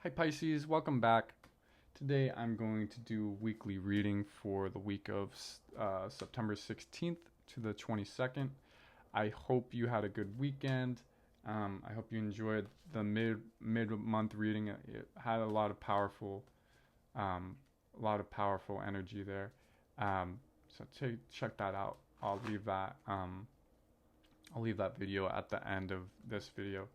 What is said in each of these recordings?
Hi Pisces, welcome back. Today I'm going to do weekly reading for the week of September 16th to the 22nd. I hope you had a good weekend. I hope you enjoyed the mid-month reading. It had um, a lot of powerful energy there. So check that out. I'll leave that video at the end of this video.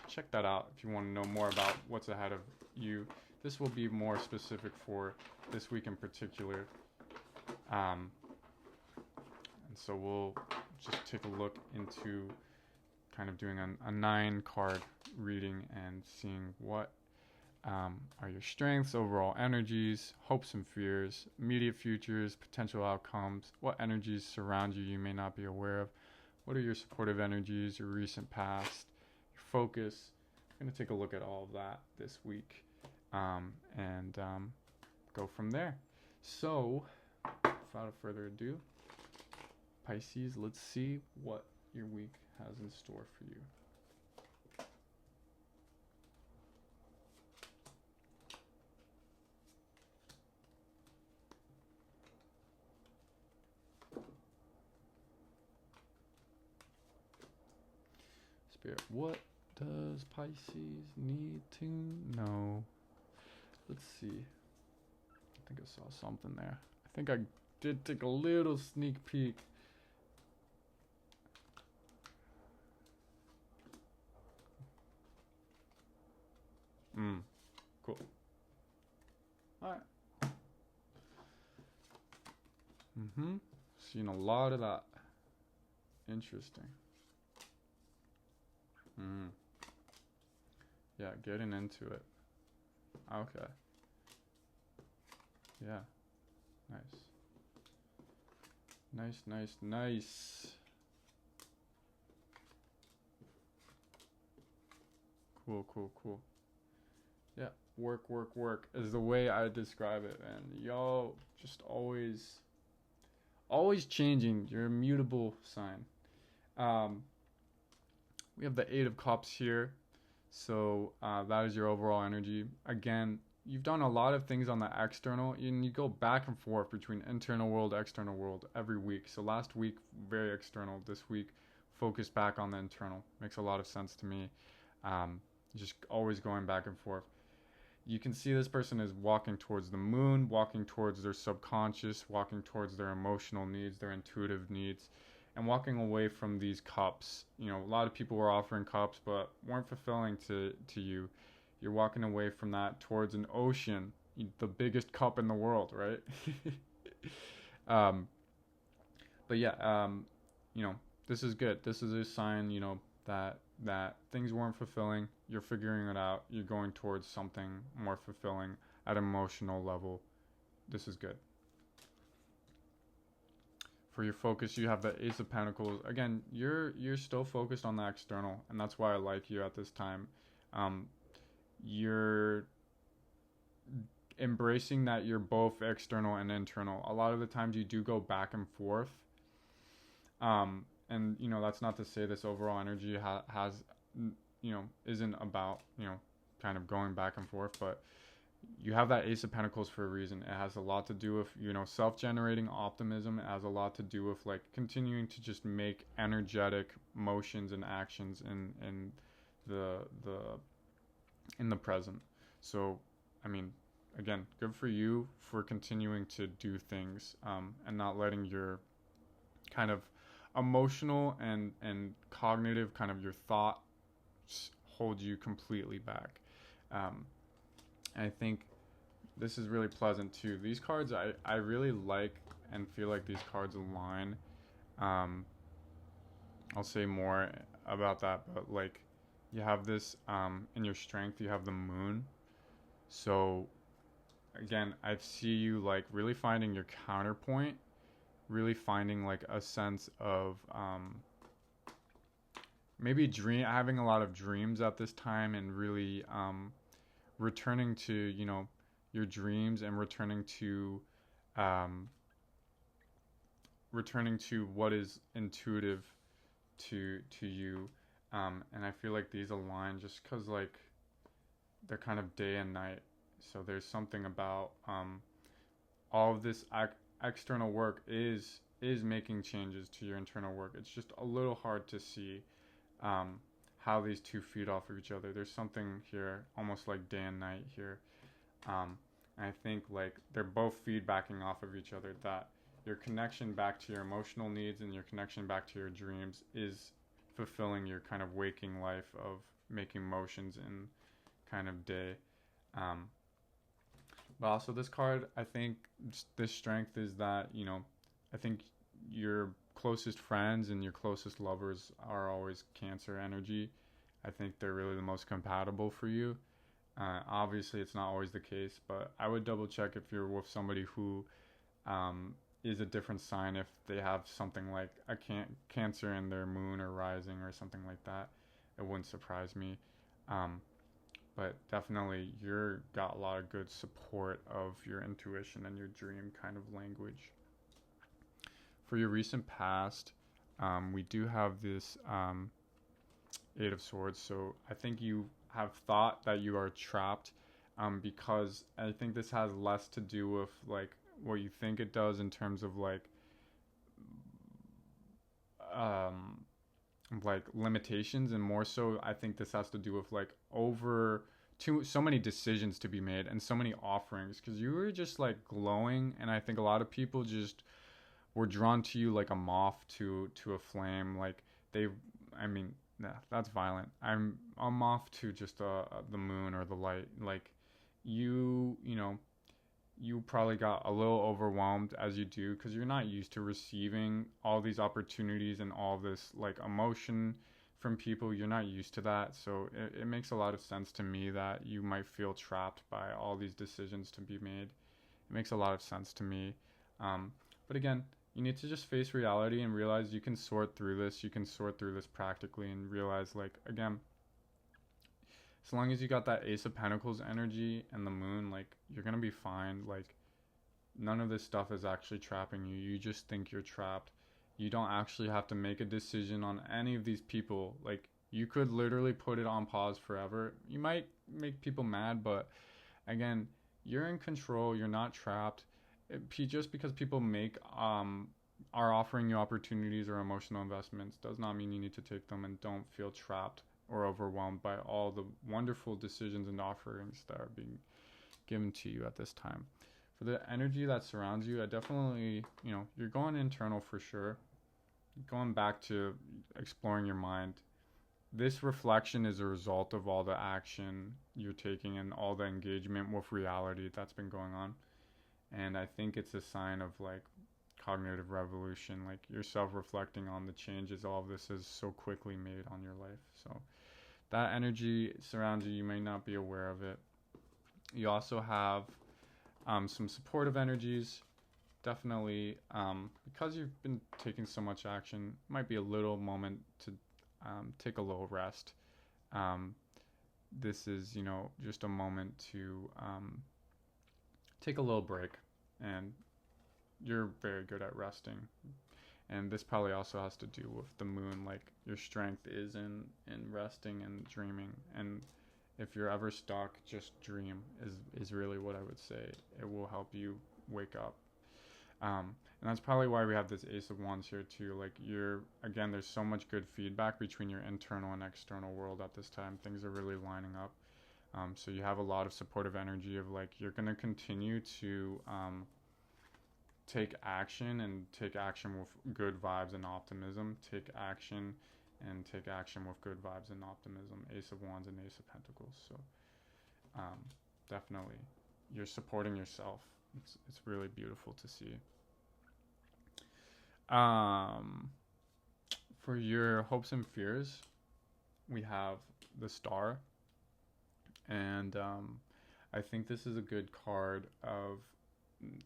Check that out if you want to know more about what's ahead of you. This will be more specific for this week in particular. And so we'll just take a look into kind of doing a 9-card reading and seeing what are your strengths, overall energies, hopes and fears, immediate futures, potential outcomes, what energies surround you may not be aware of, what are your supportive energies, your recent past, focus. I'm going to take a look at all of that this week and go from there. So, without further ado, Pisces, let's see what your week has in store for you. Spirit, what does Pisces need to know? Let's see. I think I saw something there. I think I did take a little sneak peek. Cool. Alright. Seen a lot of that. Interesting. Yeah, getting into it. Okay. Yeah. Nice. Cool. Yeah, work is the way I describe it, and yo, just always changing. You're a mutable sign. We have the 8 of Cups here. So that is your overall energy. Again, you've done a lot of things on the external, and you go back and forth between internal world, external world every week. So last week, very external. This week, focus back on the internal. Makes a lot of sense to me. Just always going back and forth. You can see this person is walking towards the moon, walking towards their subconscious, walking towards their emotional needs, their intuitive needs, and walking away from these cups. You know, a lot of people were offering cups but weren't fulfilling to you. You're walking away from that towards an ocean, the biggest cup in the world, right? But yeah, you know, this is good. This is a sign, you know, that things weren't fulfilling. You're figuring it out. You're going towards something more fulfilling at an emotional level. This is good. For your focus, you have the Ace of Pentacles. Again, you're still focused on the external, and that's why I like you at this time. You're embracing that you're both external and internal. A lot of the times you do go back and forth. And you know, that's not to say this overall energy has, you know, isn't about, you know, kind of going back and forth, but you have that Ace of Pentacles for a reason. It has a lot to do with, you know, self-generating optimism. It has a lot to do with like continuing to just make energetic motions and actions in the in the present. So, I mean, again, good for you for continuing to do things and not letting your kind of emotional and cognitive kind of your thoughts hold you completely back. I think this is really pleasant too. These cards I really like and feel like these cards align. I'll say more about that, but like you have this in your strength, you have the moon. So again, I see you like really finding your counterpoint, really finding like a sense of maybe having a lot of dreams at this time, and really returning to, you know, your dreams, and returning to what is intuitive to you. And I feel like these align just because, like, they're kind of day and night. So there's something about all of this external work is making changes to your internal work. It's just a little hard to see how these two feed off of each other. There's something here, almost like day and night here. And I think like they're both feedbacking off of each other. That your connection back to your emotional needs and your connection back to your dreams is fulfilling your kind of waking life of making motions in kind of day. Um, but also this card, I think this strength is that, I think your closest friends and your closest lovers are always Cancer energy. I think they're really the most compatible for you. Obviously, it's not always the case, but I would double check if you're with somebody who is a different sign, if they have something like a Cancer in their moon or rising or something like that. It wouldn't surprise me. Um, but definitely, you're got a lot of good support of your intuition and your dream kind of language. For your recent past, we do have this Eight of Swords. So I think you have thought that you are trapped, because I think this has less to do with like what you think it does in terms of um, like limitations, and more so I think this has to do with like so many decisions to be made and so many offerings, because you were just like glowing, and I think a lot of people just were drawn to you like a moth to a flame. Like they, I mean, nah, that's violent. I'm a moth to just the moon or the light. Like you know, you probably got a little overwhelmed as you do, because you're not used to receiving all these opportunities and all this like emotion from people. You're not used to that, so it makes a lot of sense to me that you might feel trapped by all these decisions to be made. It makes a lot of sense to me. But again, you need to just face reality and realize you can sort through this. You can sort through this practically and realize, like, again, as long as you got that Ace of Pentacles energy and the moon, like, you're going to be fine. Like, none of this stuff is actually trapping you. You just think you're trapped. You don't actually have to make a decision on any of these people. Like, you could literally put it on pause forever. You might make people mad, but again, you're in control. You're not trapped. Just because people are offering you opportunities or emotional investments does not mean you need to take them, and don't feel trapped or overwhelmed by all the wonderful decisions and offerings that are being given to you at this time. For the energy that surrounds you, I definitely, you're going internal for sure. Going back to exploring your mind. This reflection is a result of all the action you're taking and all the engagement with reality that's been going on. And I think it's a sign of like cognitive revolution, like yourself reflecting on the changes all of this has so quickly made on your life. So that energy surrounds you. You may not be aware of it. You also have some supportive energies. Definitely, because you've been taking so much action, might be a little moment to take a little rest. This is, just a moment to take a little break, and you're very good at resting. And this probably also has to do with the moon, like your strength is in resting and dreaming. And if you're ever stuck, just dream is really what I would say. It will help you wake up. And that's probably why we have this Ace of Wands here too. Like again, there's so much good feedback between your internal and external world at this time. Things are really lining up. So you have a lot of supportive energy of like, you're going to continue to take action with good vibes and optimism. Take action with good vibes and optimism. Ace of Wands and Ace of Pentacles. So definitely, you're supporting yourself. It's really beautiful to see. For your hopes and fears, we have the Star. And I think this is a good card of,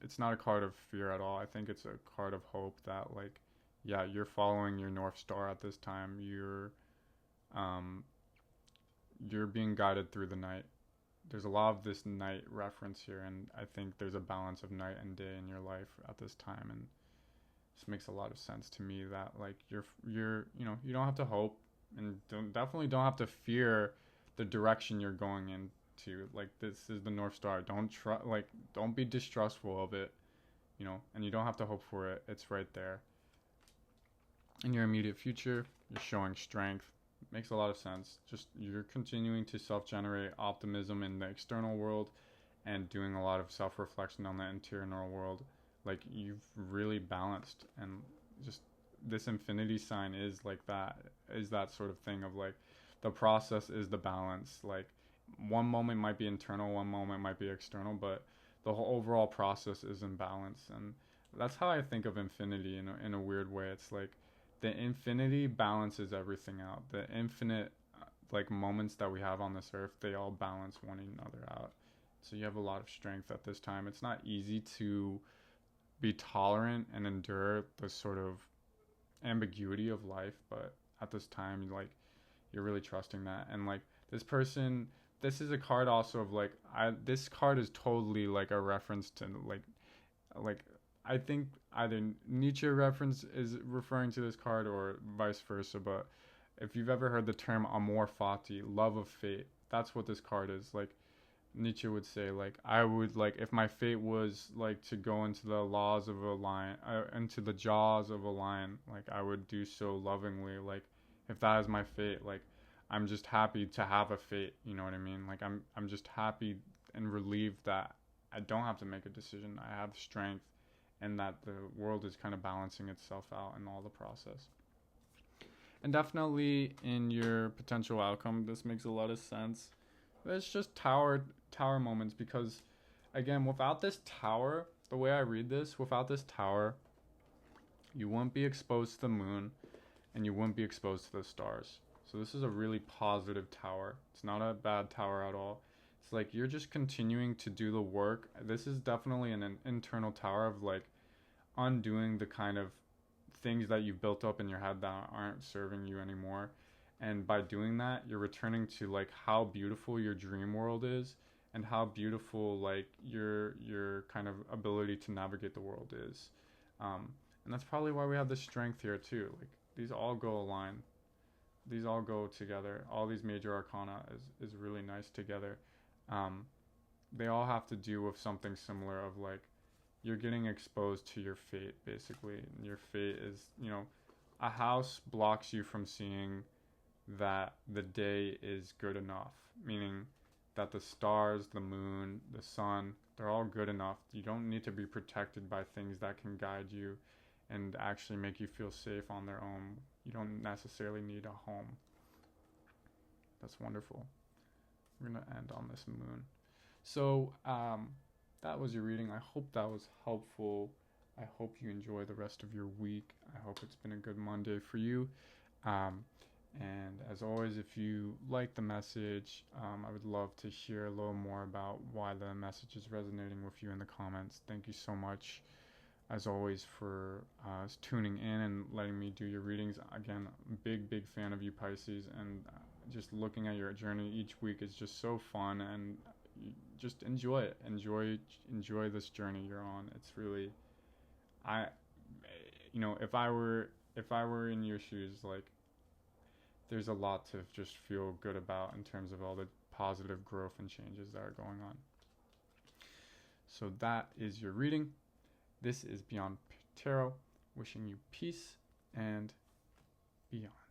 it's not a card of fear at all. I think it's a card of hope that, like, yeah, you're following your North Star at this time. You're being guided through the night. There's a lot of this night reference here, and I think there's a balance of night and day in your life at this time, and this makes a lot of sense to me that, like, you're you don't have to hope, and definitely don't have to fear the direction you're going in, to. Like, this is the North Star. Don't be distrustful of it, you know, and you don't have to hope for it. It's right there. In your immediate future, you're showing strength. Makes a lot of sense. Just you're continuing to self-generate optimism in the external world and doing a lot of self-reflection on the internal world. Like, you've really balanced, and just this infinity sign is like that, is that sort of thing of like the process is the balance. Like, one moment might be internal, one moment might be external, but the whole overall process is in balance. And that's how I think of infinity in a weird way. It's like the infinity balances everything out. The infinite like moments that we have on this earth, they all balance one another out. So you have a lot of strength at this time. It's not easy to be tolerant and endure the sort of ambiguity of life, but at this time, like, you're really trusting that. And like, this person, this is a card also of like, this card is totally like a reference to like I think either Nietzsche reference is referring to this card or vice versa. But if you've ever heard the term amor fati, love of fate, that's what this card is. Like, Nietzsche would say, like, I would, like, if my fate was like to go into the laws of a lion, into the jaws of a lion, like, I would do so lovingly. Like, if that is my fate, like, I'm just happy to have a fate. You know what I mean? Like, I'm just happy and relieved that I don't have to make a decision. I have strength, and that the world is kind of balancing itself out in all the process. And definitely in your potential outcome, this makes a lot of sense. It's just tower moments, because again, without this tower, the way I read this, without this tower, you wouldn't be exposed to the moon and you wouldn't be exposed to the stars. So this is a really positive tower. It's not a bad tower at all. It's like you're just continuing to do the work. This is definitely an internal tower of like undoing the kind of things that you've built up in your head that aren't serving you anymore. And by doing that, you're returning to like how beautiful your dream world is and how beautiful like your kind of ability to navigate the world is. And that's probably why we have the strength here too. Like, these all go aligned. These all go together. All these major arcana is really nice together. They all have to do with something similar of like, you're getting exposed to your fate, basically. And your fate is, you know, a house blocks you from seeing that the day is good enough, meaning that the stars, the moon, the sun, they're all good enough. You don't need to be protected by things that can guide you and actually make you feel safe on their own. You don't necessarily need a home. That's wonderful. We're going to end on this moon. So, that was your reading. I hope that was helpful. I hope you enjoy the rest of your week. I hope it's been a good Monday for you. And as always, if you like the message, I would love to hear a little more about why the message is resonating with you in the comments. Thank you so much, as always, for tuning in and letting me do your readings. Again, big fan of you, Pisces, and just looking at your journey each week is just so fun, and just enjoy it. Enjoy this journey you're on. It's really, if I were in your shoes, like, there's a lot to just feel good about in terms of all the positive growth and changes that are going on. So that is your reading. This is Beyond Tarot, wishing you peace and beyond.